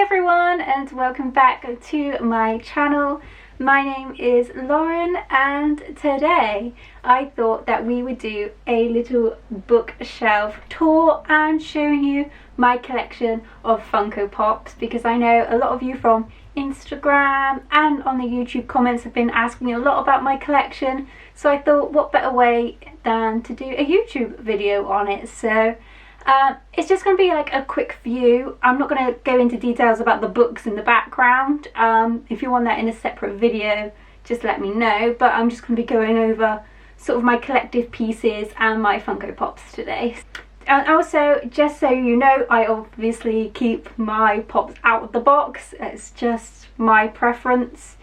everyone, and welcome back to my channel. My name is Lauren, and today I thought that we would do a little bookshelf tour and showing you my collection of Funko Pops, because I know a lot of you from Instagram and on the YouTube comments have been asking me a lot about my collection, so I thought what better way than to do a YouTube video on it. So it's just going to be like a quick view. I'm not going to go into details about the books in the background. If you want that in a separate video, just let me know. But I'm just going to be going over sort of my collective pieces and my Funko Pops today. And also, just so you know, I obviously keep my Pops out of the box. It's just my preference.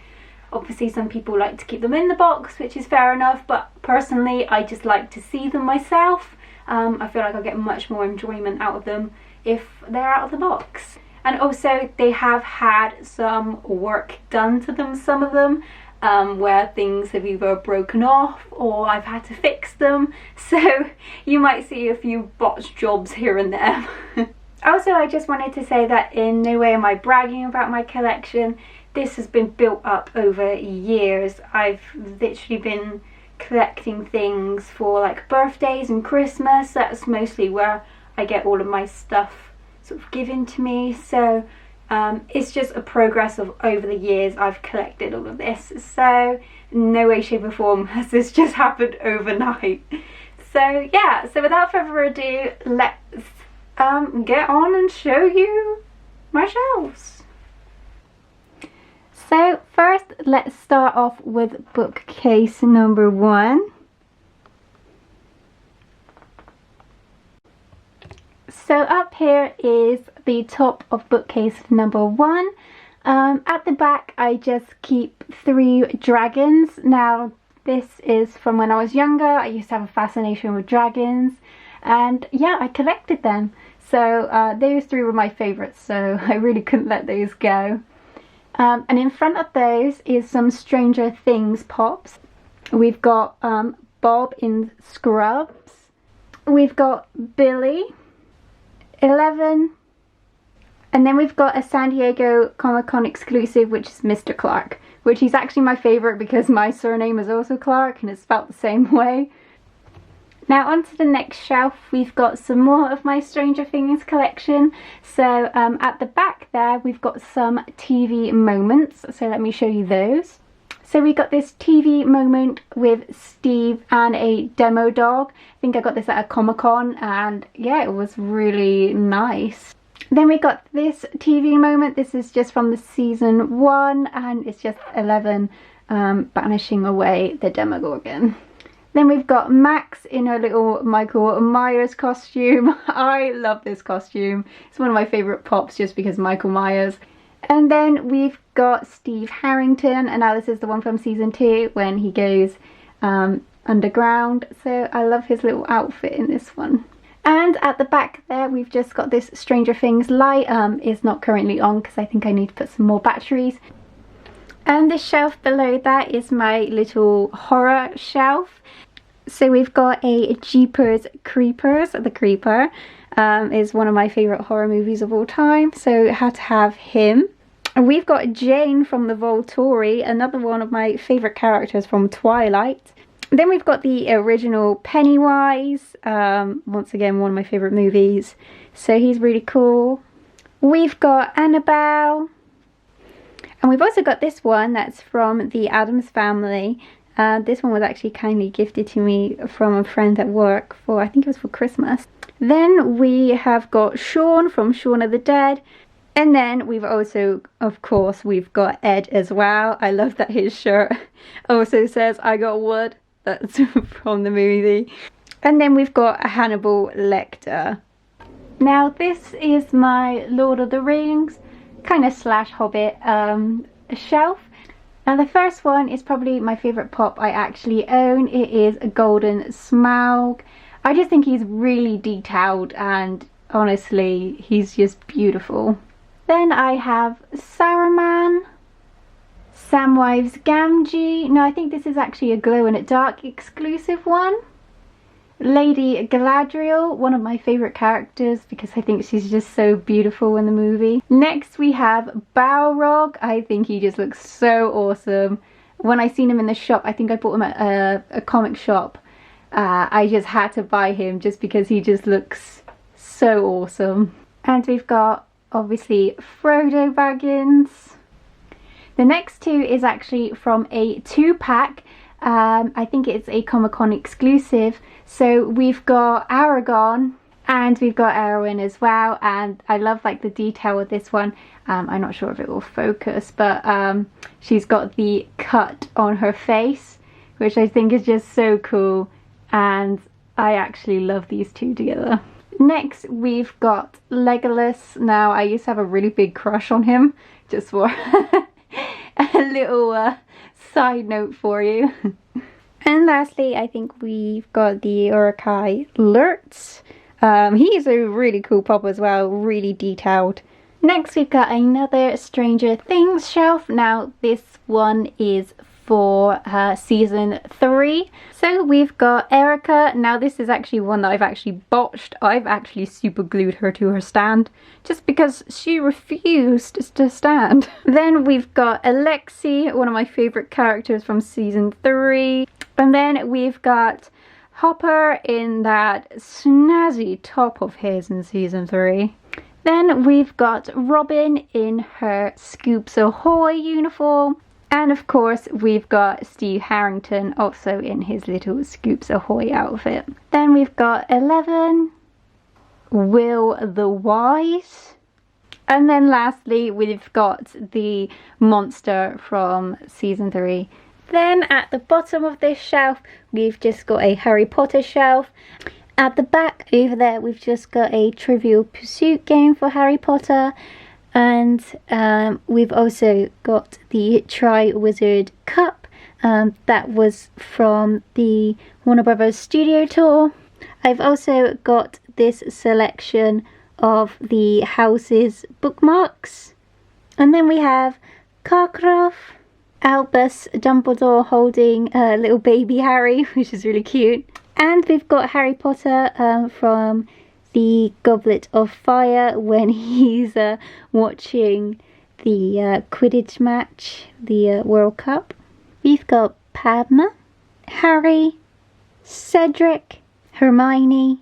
Obviously some people like to keep them in the box, which is fair enough, but personally I just like to see them myself. I feel like I'll get much more enjoyment out of them if they're out of the box. And also they have had some work done to them, some of them, where things have either broken off or I've had to fix them. So you might see a few botched jobs here and there. Also, I just wanted to say that in no way am I bragging about my collection. This has been built up over years. I've literally been collecting things for like birthdays and Christmas. That's mostly where I get all of my stuff sort of given to me. So it's just a progress of over the years I've collected all of this. So in no way, shape or form has this just happened overnight. So yeah, so without further ado, let's get on and show you my shelves. So first, let's start off with bookcase number 1. So up here is the top of bookcase number 1. At the back I just keep 3 dragons. Now this is from when I was younger. I used to have a fascination with dragons, and yeah, I collected them. So those 3 were my favourites, so I really couldn't let those go. And in front of those is some Stranger Things Pops. We've got Bob in Scrubs. We've got Billy, 11. And then we've got a San Diego Comic-Con exclusive, which is Mr. Clark, which is actually my favourite because my surname is also Clark and it's spelled the same way. Now onto the next shelf, we've got some more of my Stranger Things collection. So at the back there we've got some TV moments, so let me show you those. So we got this TV moment with Steve and a demo dog. I think I got this at a Comic-Con, and yeah, it was really nice. Then we got this TV moment. This is just from the season 1, and it's just 11 banishing away the Demogorgon. Then we've got Max in her little Michael Myers costume. I love this costume. It's one of my favourite Pops just because Michael Myers. And then we've got Steve Harrington, and now this is the one from season 2 when he goes underground. So I love his little outfit in this one. And at the back there we've just got this Stranger Things light. It's not currently on because I think I need to put some more batteries. And the shelf below that is my little horror shelf. So we've got a Jeepers Creepers. The Creeper is one of my favourite horror movies of all time, so I had to have him. And we've got Jane from the Volturi, another one of my favourite characters from Twilight. Then we've got the original Pennywise, once again one of my favourite movies, so he's really cool. We've got Annabelle. And we've also got this one that's from the Addams Family. This one was actually kindly gifted to me from a friend at work for, I think it was for Christmas. Then we have got Shaun from Shaun of the Dead. And then we've also, of course, we've got Ed as well. I love that his shirt also says, "I got wood." That's from the movie. And then we've got a Hannibal Lecter. Now this is my Lord of the Rings kind of slash Hobbit shelf. Now the first one is probably my favourite Pop I actually own. It is a Golden Smaug. I just think he's really detailed, and honestly he's just beautiful. Then I have Saruman, Samwise Gamgee. No, I think this is actually a glow in the dark exclusive one. Lady Galadriel, one of my favourite characters because I think she's just so beautiful in the movie. Next we have Balrog. I think he just looks so awesome. When I seen him in the shop, I think I bought him at a comic shop. I just had to buy him just because he just looks so awesome. And we've got obviously Frodo Baggins. The next two is actually from a 2-pack. I think it's a Comic-Con exclusive. So we've got Aragorn and we've got Arwen as well, and I love like the detail of this one. I'm not sure if it will focus, but she's got the cut on her face, which I think is just so cool, and I actually love these two together. Next we've got Legolas. Now I used to have a really big crush on him, just for a little side note for you. And lastly, I think we've got the Urukai Lurtz. He's a really cool pop as well, really detailed. Next we've got another Stranger Things shelf. Now this one is for season 3. So we've got Erica. Now this is actually one that I've actually botched. I've actually super glued her to her stand just because she refused to stand. Then we've got Alexi, one of my favourite characters from season 3. And then we've got Hopper in that snazzy top of his in season 3. Then we've got Robin in her Scoops Ahoy uniform. And of course we've got Steve Harrington also in his little Scoops Ahoy outfit. Then we've got 11, Will the Wise. And then lastly we've got the monster from season 3. Then at the bottom of this shelf we've just got a Harry Potter shelf. At the back over there we've just got a Trivial Pursuit game for Harry Potter. And we've also got the Tri-Wizard Cup. That was from the Warner Brothers Studio Tour. I've also got this selection of the house's bookmarks. And then we have Karkaroff, Albus Dumbledore holding little baby Harry, which is really cute. And we've got Harry Potter from the Goblet of Fire when he's watching the Quidditch match, the World Cup. We've got Padma, Harry, Cedric, Hermione,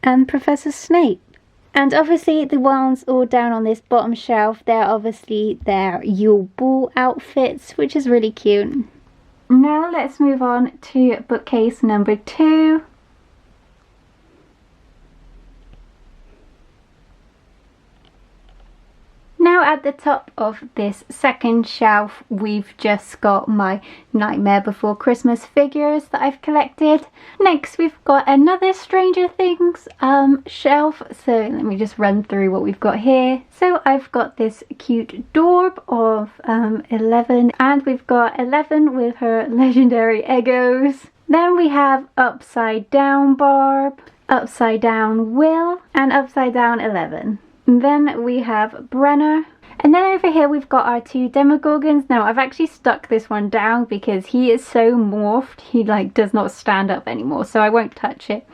and Professor Snape. And obviously the ones all down on this bottom shelf, they're obviously their Yule Ball outfits, which is really cute. Now let's move on to bookcase number 2. Now at the top of this second shelf we've just got my Nightmare Before Christmas figures that I've collected. Next we've got another Stranger Things shelf, so let me just run through what we've got here. So I've got this cute Dorb of 11, and we've got 11 with her legendary Eggos. Then we have Upside Down Barb, Upside Down Will, and Upside Down 11. Then we have Brenner. And then over here we've got our 2 Demogorgons. Now I've actually stuck this one down because he is so morphed. He like does not stand up anymore, so I won't touch it.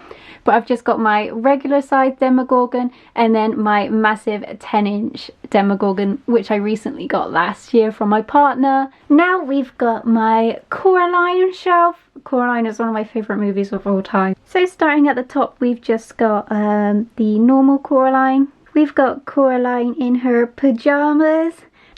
But I've just got my regular size Demogorgon and then my massive 10-inch Demogorgon, which I recently got last year from my partner. Now we've got my Coraline shelf. Coraline is one of my favourite movies of all time. So starting at the top we've just got the normal Coraline. We've got Coraline in her pyjamas,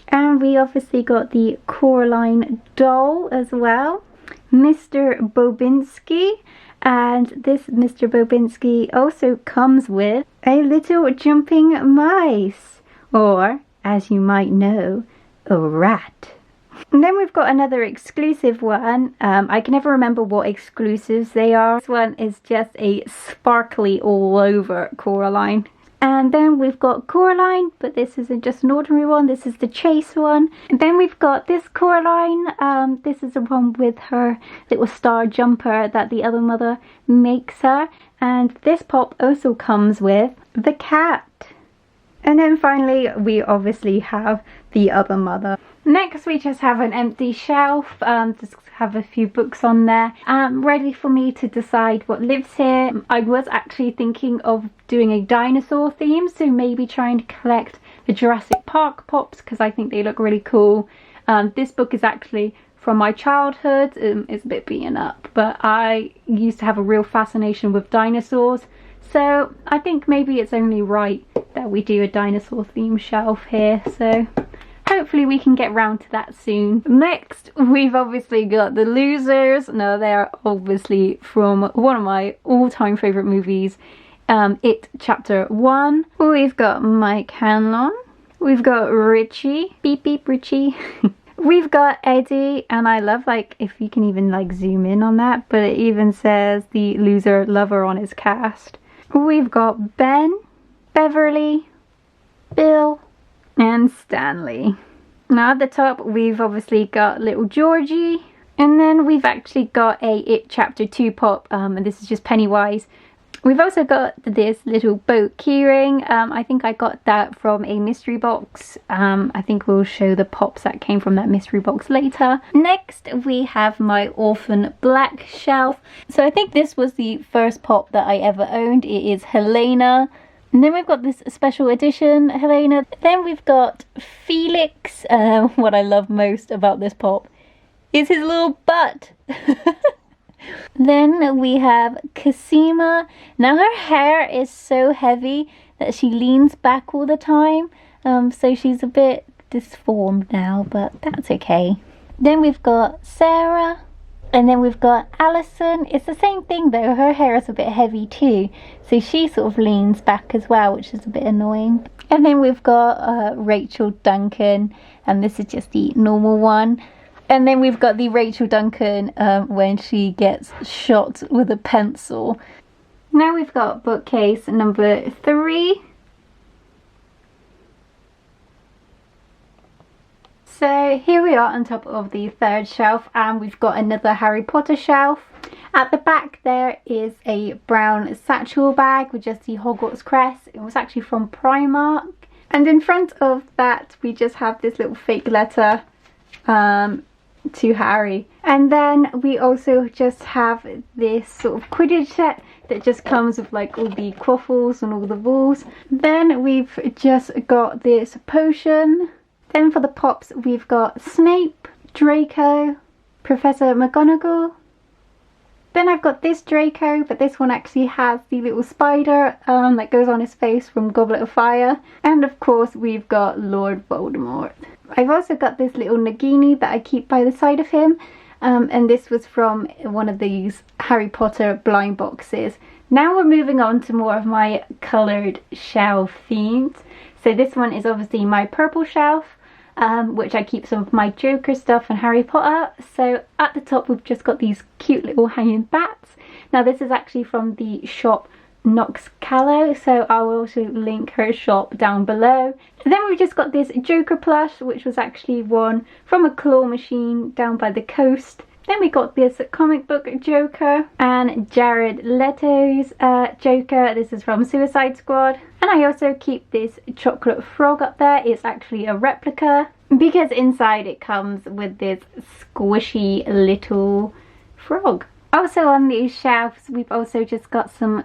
and we obviously got the Coraline doll as well, Mr. Bobinski, and this Mr. Bobinski also comes with a little jumping mice, or as you might know, a rat. And then we've got another exclusive one. I can never remember what exclusives they are. This one is just a sparkly all over Coraline. And then we've got Coraline, but this isn't just an ordinary one, this is the chase one. And then we've got this Coraline, this is the one with her little star jumper that the other mother makes her. And this pop also comes with the cat. And then finally we obviously have the other mother. Next we just have an empty shelf, just have a few books on there, ready for me to decide what lives here. I was actually thinking of doing a dinosaur theme, so maybe trying to collect the Jurassic Park Pops because I think they look really cool. This book is actually from my childhood. It's a bit beaten up, but I used to have a real fascination with dinosaurs, so I think maybe it's only right that we do a dinosaur themed shelf here, so hopefully we can get round to that soon. Next we've obviously got the Losers. Now they're obviously from one of my all-time favourite movies, It Chapter 1. We've got Mike Hanlon, we've got Richie, beep beep Richie. We've got Eddie, and I love, like, if you can even like zoom in on that, but it even says the loser lover on his cast. We've got Ben, Beverly, Bill, and Stanley. Now at the top we've obviously got little Georgie, and then we've actually got a It Chapter 2 pop, and this is just Pennywise. We've also got this little boat keyring. I think I got that from a mystery box. I think we'll show the pops that came from that mystery box later. Next we have my Orphan black shelf. So I think this was the first pop that I ever owned. It is Helena. And then we've got this special edition Helena. Then we've got Felix. What I love most about this pop is his little butt. Then we have Cosima. Now her hair is so heavy that she leans back all the time. So she's a bit disformed now, but that's okay. Then we've got Sarah. And then we've got Alison. It's the same thing though, her hair is a bit heavy too, so she sort of leans back as well, which is a bit annoying. And then we've got Rachel Duncan, and this is just the normal one. And then we've got the Rachel Duncan when she gets shot with a pencil. Now we've got bookcase number 3. So here we are on top of the 3rd shelf, and we've got another Harry Potter shelf. At the back there is a brown satchel bag with just the Hogwarts crest. It was actually from Primark. And in front of that we just have this little fake letter to Harry. And then we also just have this sort of Quidditch set that just comes with like all the quaffles and all the balls. Then we've just got this potion. Then for the pops we've got Snape, Draco, Professor McGonagall. Then I've got this Draco, but this one actually has the little spider that goes on his face from Goblet of Fire. And of course we've got Lord Voldemort. I've also got this little Nagini that I keep by the side of him, and this was from one of these Harry Potter blind boxes. Now we're moving on to more of my coloured shelf themes. So this one is obviously my purple shelf, which I keep some of my Joker stuff and Harry Potter. So at the top we've just got these cute little hanging bats. Now this is actually from the shop Nox Callow, so I'll also link her shop down below. And then we've just got this Joker plush, which was actually one from a claw machine down by the coast. Then we got this comic book Joker and Jared Leto's Joker. This is from Suicide Squad. And I also keep this chocolate frog up there. It's actually a replica because inside it comes with this squishy little frog. Also on these shelves we've also just got some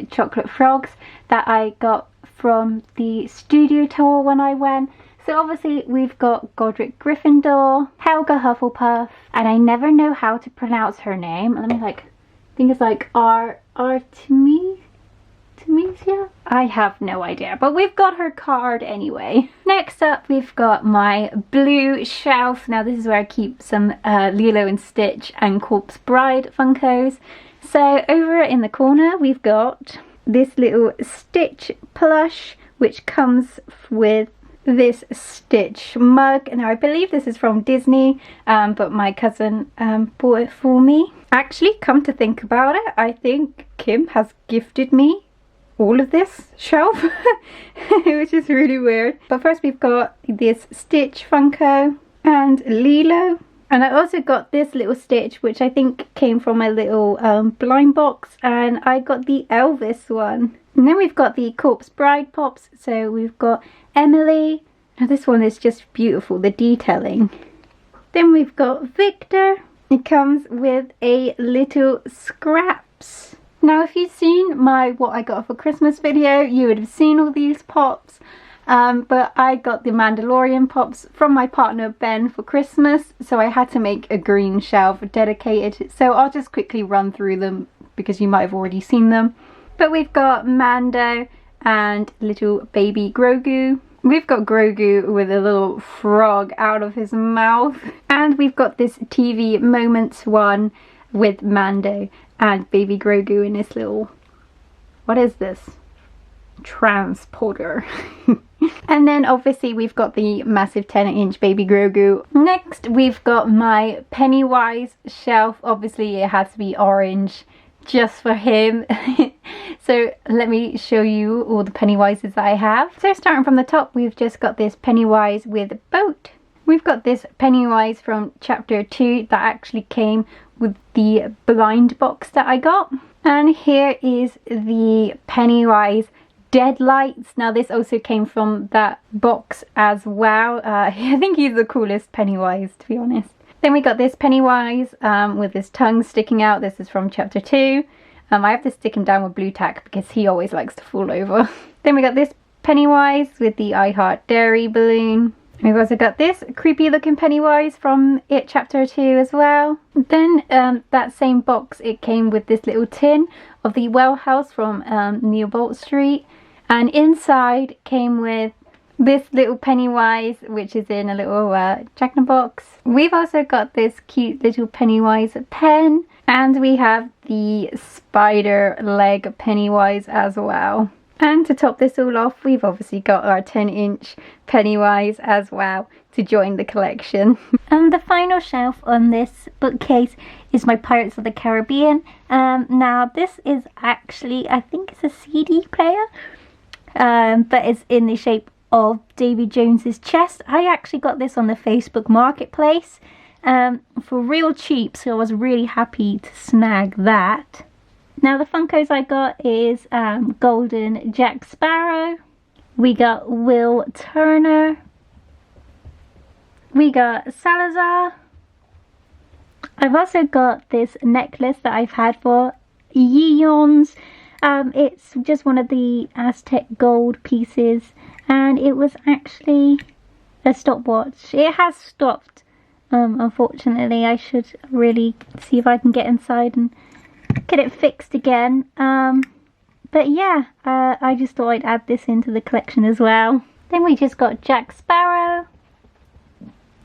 chocolate frogs that I got from the studio tour when I went. So obviously we've got Godric Gryffindor, Helga Hufflepuff, and I never know how to pronounce her name. Let me I think it's like Artemis? Artemisia? I have no idea, but we've got her card anyway. Next up we've got my blue shelf. Now this is where I keep some Lilo and Stitch and Corpse Bride Funkos. So over in the corner we've got this little Stitch plush, which comes with this Stitch mug. Now I believe this is from Disney, but my cousin bought it for me. Actually, come to think about it, I think Kim has gifted me all of this shelf, which is really weird. But first we've got this Stitch Funko and Lilo. And I also got this little Stitch, which I think came from my little blind box, and I got the Elvis one. And then we've got the Corpse Bride Pops. So we've got Emily. Now this one is just beautiful, the detailing. Then we've got Victor. It comes with a little scraps. Now if you've seen my what I got for Christmas video, you would have seen all these pops. But I got the Mandalorian Pops from my partner Ben for Christmas, so I had to make a green shelf dedicated. So I'll just quickly run through them because you might have already seen them. But we've got Mando and little baby Grogu. We've got Grogu with a little frog out of his mouth. And we've got this TV Moments one with Mando and baby Grogu in this little, what is this? Transporter. And then obviously we've got the massive 10-inch baby Grogu. Next we've got my Pennywise shelf. Obviously it has to be orange just for him. So let me show you all the Pennywises that I have. So starting from the top, we've just got this Pennywise with a boat. We've got this Pennywise from chapter 2 that actually came with the blind box that I got. And here is the Pennywise Deadlights. Now this also came from that box as well. I think he's the coolest Pennywise, to be honest. Then we got this Pennywise with his tongue sticking out. This is from chapter 2. I have to stick him down with blue tack because he always likes to fall over. Then we got this Pennywise with the I Heart Dairy balloon. We've also got this creepy looking Pennywise from It chapter 2 as well. Then that same box, it came with this little tin of the well house from Near Bolt Street. And inside came with this little Pennywise, which is in a little jack-in-the-box. We've also got this cute little Pennywise pen. And we have the spider leg Pennywise as well. And to top this all off, we've obviously got our 10-inch Pennywise as well to join the collection. And the final shelf on this bookcase is my Pirates of the Caribbean. Now this is actually, I think it's a CD player. But it's in the shape of Davy Jones's chest. I actually got this on the Facebook Marketplace for real cheap, so I was really happy to snag that. Now the Funkos I got is Golden Jack Sparrow. We got Will Turner. We got Salazar. I've also got this necklace that I've had for eons. It's just one of the Aztec gold pieces, and it was actually a stopwatch. It has stopped, unfortunately. I should really see if I can get inside and get it fixed again. But yeah, I just thought I'd add this into the collection as well. Then we just got Jack Sparrow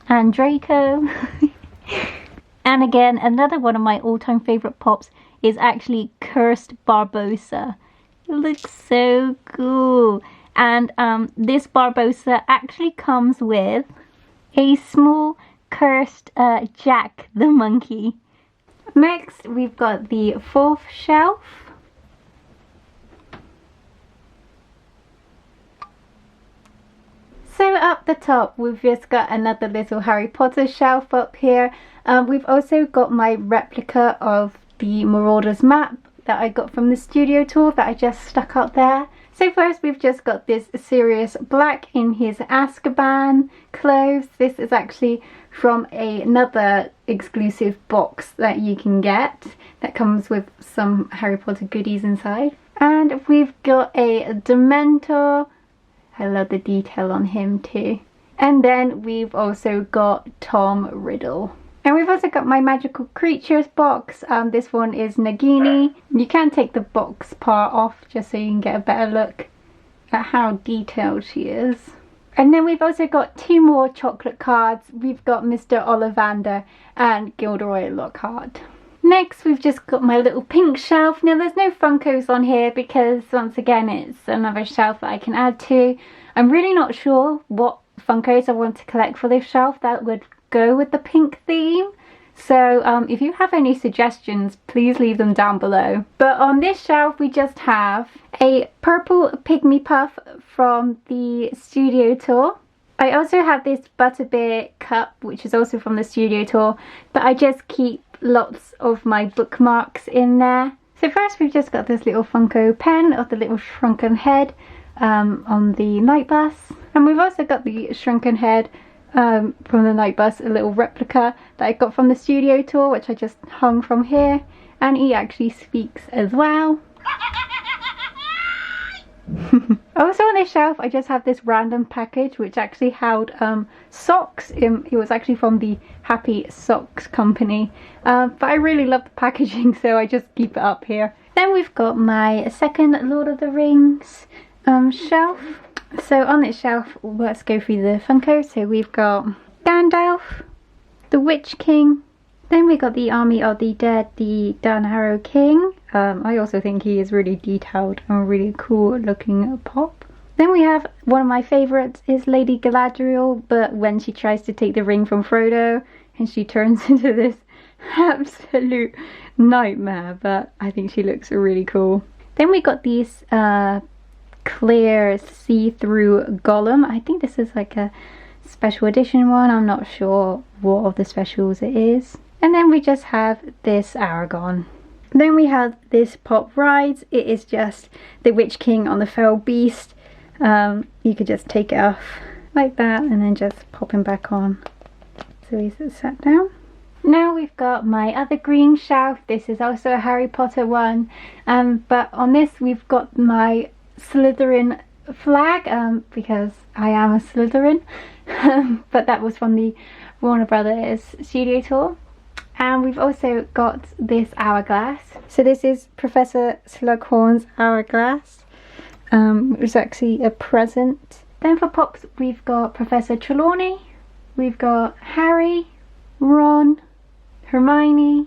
and Draco. And again, another one of my all-time favourite pops is actually Cursed Barbossa. It looks so cool. And this Barbossa actually comes with a small cursed Jack the monkey. Next we've got the fourth shelf. So up the top we've just got another little Harry Potter shelf up here. We've also got my replica of the Marauders Map that I got from the studio tour that I just stuck up there. So first we've just got this Sirius Black in his Azkaban clothes. This is actually from another exclusive box that you can get that comes with some Harry Potter goodies inside. And we've got a Dementor. I love the detail on him too. And then we've also got Tom Riddle. And we've also got my Magical Creatures box. This one is Nagini. You can take the box part off just so you can get a better look at how detailed she is. And then we've also got two more chocolate cards. We've got Mr. Ollivander and Gilderoy Lockhart. Next we've just got my little pink shelf. Now there's no Funkos on here because once again it's another shelf that I can add to. I'm really not sure what Funkos I want to collect for this shelf that would go with the pink theme. So if you have any suggestions, please leave them down below. But on this shelf we just have a purple Pygmy Puff from the studio tour. I also have this Butterbeer cup which is also from the studio tour, but I just keep lots of my bookmarks in there. So first we've just got this little Funko pen of the little shrunken head on the night bus. And we've also got the shrunken head from the night bus, a little replica that I got from the studio tour, which I just hung from here. And he actually speaks as well. Also on this shelf I just have this random package which actually held socks. It was actually from the Happy Socks company, but I really love the packaging, so I just keep it up here. Then we've got my second Lord of the Rings shelf. So on this shelf, let's go through the Funko. So we've got Gandalf, the Witch King. Then we got the Army of the Dead, the Dan Harrow King. I also think he is really detailed and really cool looking pop. Then we have one of my favourites is Lady Galadriel, but when she tries to take the ring from Frodo and she turns into this absolute nightmare, but I think she looks really cool. Then we got these clear see-through Gollum. I think this is like a special edition one. I'm not sure what of the specials it is. And then we just have this Aragorn. Then we have this Pop Rides. It is just the Witch King on the Feral Beast. You could just take it off like that and then just pop him back on. So he's sat down. Now we've got my other green shelf. This is also a Harry Potter one. But on this we've got my Slytherin flag because I am a Slytherin. But that was from the Warner Brothers studio tour. And we've also got this hourglass. So this is Professor Slughorn's hourglass. It was actually a present. Then for Pops we've got Professor Trelawney. We've got Harry, Ron, Hermione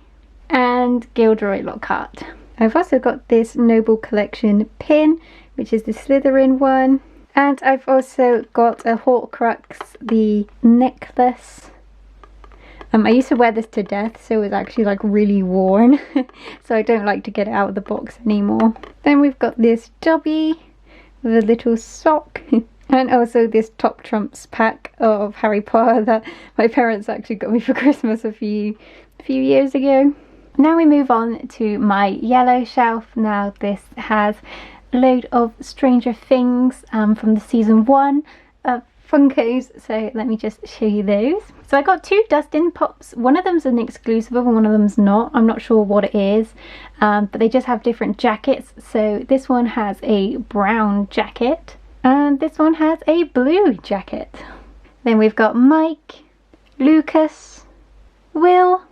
and Gilderoy Lockhart. I've also got this Noble Collection pin, which is the Slytherin one. And I've also got a Horcrux, the necklace. I used to wear this to death, so it was actually like really worn. So I don't like to get it out of the box anymore. Then we've got this Dobby with a little sock. And also this Top Trumps pack of Harry Potter that my parents actually got me for Christmas a few years ago. Now we move on to my yellow shelf. Now this has a load of Stranger Things from the season 1 of Funkos, so let me just show you those. So I got two Dustin Pops. One of them's an exclusive and one of them's not. I'm not sure what it is, but they just have different jackets. So this one has a brown jacket and this one has a blue jacket. Then we've got Mike, Lucas, Will,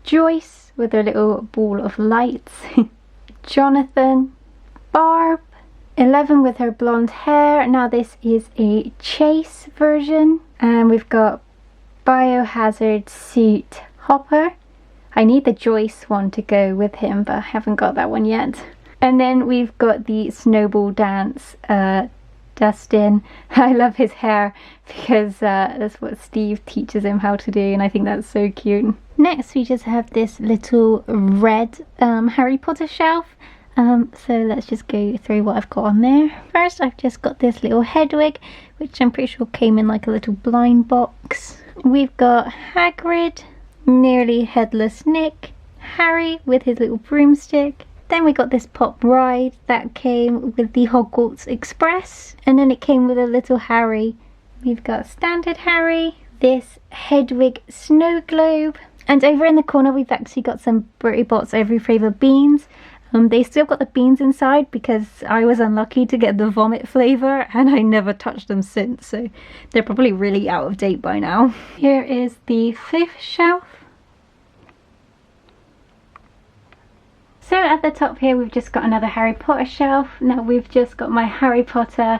Joyce with her little ball of lights, Jonathan, Barb, 11 with her blonde hair. Now this is a Chase version. And we've got Biohazard Suit Hopper. I need the Joyce one to go with him, but I haven't got that one yet. And then we've got the Snowball Dance Dustin. I love his hair because that's what Steve teaches him how to do, and I think that's so cute. Next we just have this little red Harry Potter shelf. So let's just go through what I've got on there. First I've just got this little Hedwig, which I'm pretty sure came in like a little blind box. We've got Hagrid, Nearly Headless Nick, Harry with his little broomstick. Then we got this Pop Ride that came with the Hogwarts Express, and then it came with a little Harry. We've got standard Harry, this Hedwig snow globe, and over in the corner we've actually got some Bertie Bott's Every Flavour beans. They still got the beans inside because I was unlucky to get the vomit flavour and I never touched them since, so they're probably really out of date by now. Here is the fifth shelf. So at the top here we've just got another Harry Potter shelf. Now we've just got my Harry Potter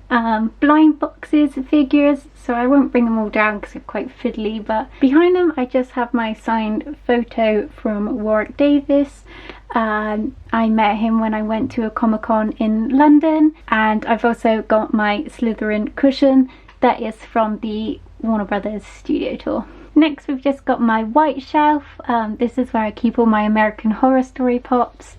blind boxes, figures, so I won't bring them all down because they're quite fiddly, but behind them I just have my signed photo from Warwick Davis. I met him when I went to a Comic-Con in London, and I've also got my Slytherin cushion that is from the Warner Brothers studio tour. Next we've just got my white shelf. This is where I keep all my American Horror Story Pops.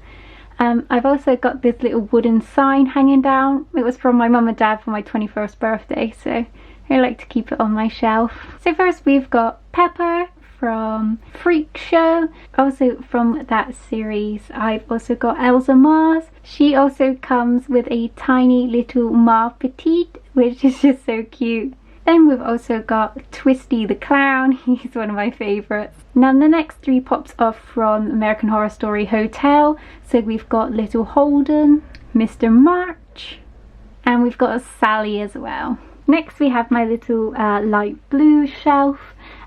I've also got this little wooden sign hanging down. It was from my mum and dad for my 21st birthday, so I like to keep it on my shelf. So first we've got Pepper from Freak Show. Also from that series I've also got Elsa Mars. She also comes with a tiny little Mars Petite, which is just so cute. Then we've also got Twisty the Clown. He's one of my favourites. Now the next 3 pops are from American Horror Story Hotel. So we've got Little Holden, Mr. March, and we've got a Sally as well. Next we have my little light blue shelf.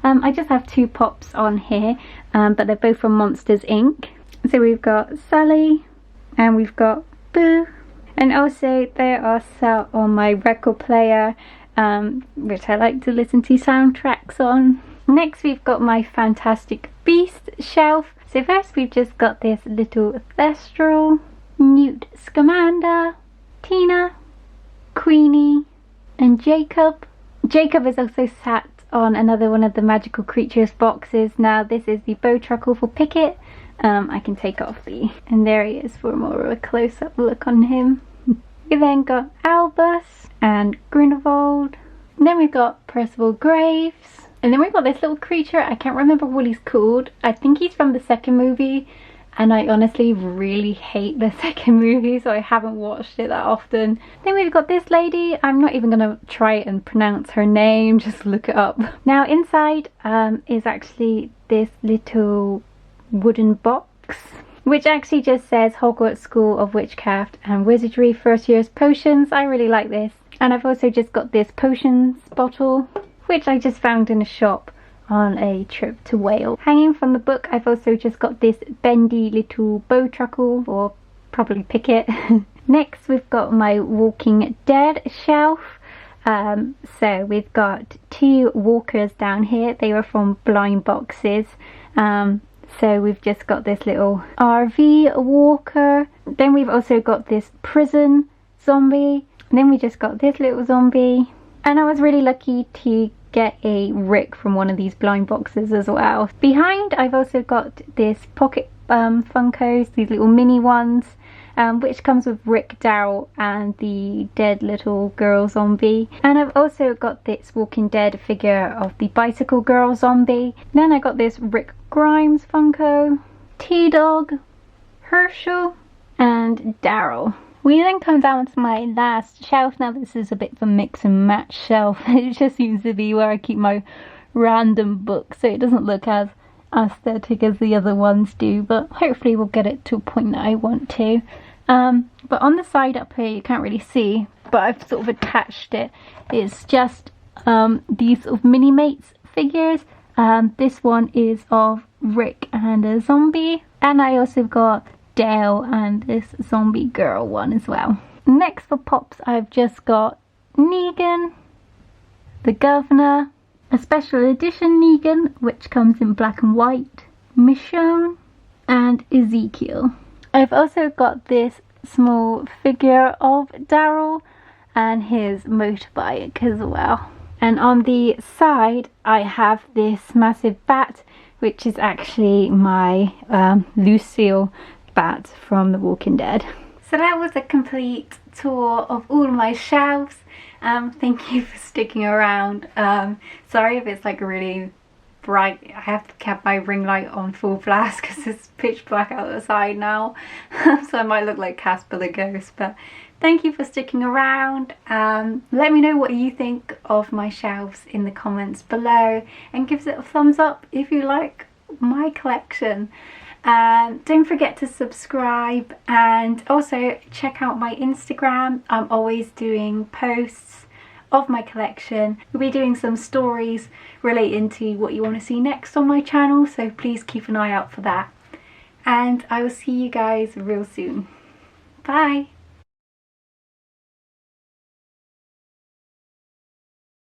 I just have 2 pops on here, but they're both from Monsters Inc. So we've got Sally and we've got Boo. And also they are set on my record player, which I like to listen to soundtracks on. Next we've got my Fantastic Beasts shelf. So first we've just got this little Thestral, Newt Scamander, Tina, Queenie, and Jacob. Jacob is also sat on another one of the magical creatures boxes. Now this is the Bowtruckle for Pickett. I can take off and there he is for more of a close-up look on him. We then got Albus and Grindelwald. And then we've got Percival Graves. And then we've got this little creature, I can't remember what he's called. I think he's from the second movie. And I honestly really hate the second movie, so I haven't watched it that often. Then we've got this lady. I'm not even going to try and pronounce her name, just look it up. Now inside is actually this little wooden box, which actually just says Hogwarts School of Witchcraft and Wizardry First Year's Potions. I really like this. And I've also just got this potions bottle, which I just found in a shop on a trip to Wales. Hanging from the book, I've also just got this bendy little Bowtruckle, or probably Pickett. Next we've got my Walking Dead shelf. So we've got 2 walkers down here. They were from blind boxes. So we've just got this little RV walker. Then we've also got this prison zombie. And then we just got this little zombie. And I was really lucky to get a Rick from one of these blind boxes as well. Behind I've also got this pocket Funkos, these little mini ones, which comes with Rick, Daryl and the dead little girl zombie. And I've also got this Walking Dead figure of the bicycle girl zombie. Then I got this Rick Grimes Funko, T-Dog, Herschel and Daryl. We then come down to my last shelf. Now this is a bit of a mix and match shelf. It just seems to be where I keep my random books, so it doesn't look as aesthetic as the other ones do, but hopefully we'll get it to a point that I want to. But on the side up here you can't really see, but I've sort of attached it. It's just these sort of mini mates figures. This one is of Rick and a zombie, and I also got Dale and this zombie girl one as well. Next for pops I've just got Negan the Governor, a special edition Negan which comes in black and white, Michonne and Ezekiel. I've also got this small figure of Daryl and his motorbike as well. And on the side I have this massive bat, which is actually my Lucille bat from The Walking Dead. So that was a complete tour of all my shelves. Thank you for sticking around. Sorry if it's like really bright. I have to keep my ring light on full blast because it's pitch black outside now. So I might look like Casper the Ghost, but thank you for sticking around. Let me know what you think of my shelves in the comments below, and give it a thumbs up if you like my collection. Don't forget to subscribe, and also check out my Instagram. I'm always doing posts of my collection. We'll be doing some stories relating to what you want to see next on my channel, so please keep an eye out for that. And I will see you guys real soon. Bye!